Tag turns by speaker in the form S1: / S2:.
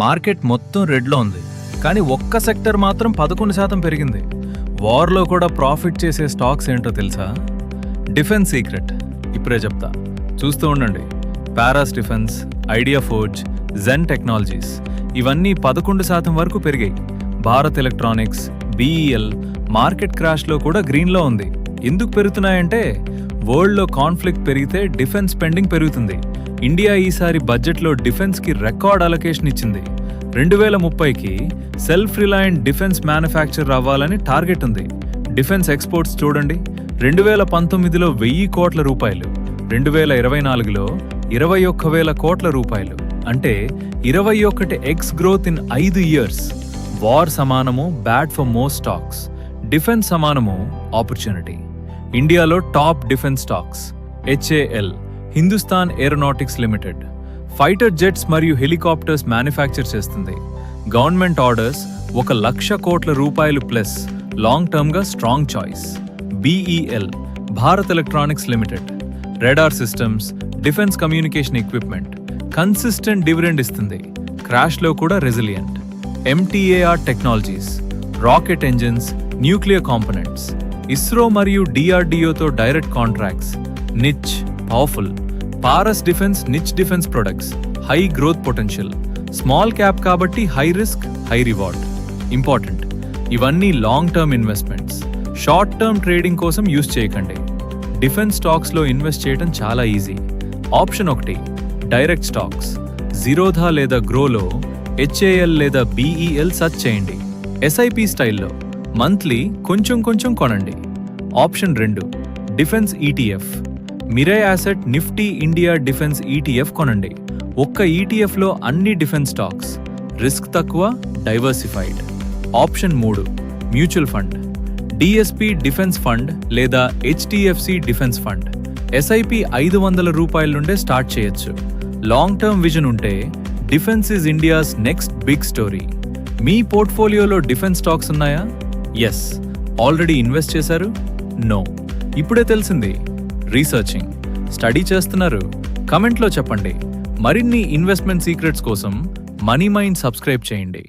S1: Market మొత్తం రెడ్లో ఉంది, కానీ ఒక్క సెక్టర్ మాత్రం 11% పెరిగింది. వార్లో కూడా ప్రాఫిట్ చేసే స్టాక్స్ ఏంటో తెలుసా? డిఫెన్స్ సీక్రెట్ ఇప్పుడే చెప్తా, చూస్తూ ఉండండి. పారాస్ డిఫెన్స్, ఐడియా ఫోర్జ్, జెన్ టెక్నాలజీస్ ఇవన్నీ 11% వరకు పెరిగాయి. భారత్ ఎలక్ట్రానిక్స్, బీఈఎల్ మార్కెట్ క్రాష్లో కూడా గ్రీన్లో ఉంది. ఎందుకు పెరుగుతున్నాయంటే వరల్డ్లో కాన్ఫ్లిక్ట్ పెరిగితే డిఫెన్స్ స్పెండింగ్ పెరుగుతుంది. ఇండియా ఈసారి బడ్జెట్లో డిఫెన్స్కి రికార్డ్ అలొకేషన్ ఇచ్చింది. 2030కి సెల్ఫ్ రిలయంట్ డిఫెన్స్ మ్యానుఫ్యాక్చర్ అవ్వాలని టార్గెట్ ఉంది. డిఫెన్స్ ఎక్స్పోర్ట్స్ చూడండి, 2019లో 1000 కోట్ల రూపాయలు, 2024లో 21,000 కోట్ల రూపాయలు. అంటే 21x growth in 5 years. War సమానము bad for most stocks, defence సమానము ఆపర్చునిటీ. ఇండియాలో top defence stocks: HAL, Hindustan Aeronautics Limited, fighter jets మరియు హెలికాప్టర్స్ మ్యానుఫ్యాక్చర్ చేస్తుంది. గవర్నమెంట్ ఆర్డర్స్ 1,00,000 కోట్ల రూపాయలు ప్లస్, లాంగ్ టర్మ్గా strong choice. BEL, Bharat Electronics Limited, radar systems, defence communication equipment, consistent dividend ఇస్తుంది, క్రాష్లో కూడా resilient. MTAR Technologies, rocket engines, nuclear components, ISRO మరియు డిఆర్డిఓతో direct contracts, niche, powerful. Paras defence, niche defence products, high growth potential. Small cap కాబట్టి high risk, high reward. Important, ఇవన్నీ long term investments, short term trading కోసం use చేయకండి. Defence స్టాక్స్లో invest చేయడం చాలా easy. Option 1, direct stocks. Zerodha లేదా గ్రోలో HAL లేదా బీఈఎల్ సర్చ్ చేయండి. ఎస్ఐపి స్టైల్లో మంత్లీ కొంచెం కొంచెం కొనండి. Option 2, defence ETF. Mirae asset Nifty India defence ETF కొనండి. ఒక్క ఈటీఎఫ్లో అన్ని డిఫెన్స్ స్టాక్స్, రిస్క్ తక్కువ, diversified. Option 3, mutual fund. DSP defence fund లేదా హెచ్డిఎఫ్సి డిఫెన్స్ ఫండ్. ఎస్ఐపి 500 రూపాయల నుండే స్టార్ట్ చేయొచ్చు. లాంగ్ టర్మ్ విజన్ ఉంటే defence is India's next big story. మీ పోర్ట్ఫోలియోలో డిఫెన్స్ స్టాక్స్ ఉన్నాయా? ఎస్. ఆల్రెడీ ఇన్వెస్ట్ చేశారు? నో. ఇప్పుడే తెలిసింది. రీసెర్చింగ్, స్టడీ చేస్తున్నారు? కమెంట్లో చెప్పండి. మరిన్ని ఇన్వెస్ట్మెంట్ సీక్రెట్స్ కోసం మనీ మైండ్ సబ్స్క్రైబ్ చేయండి.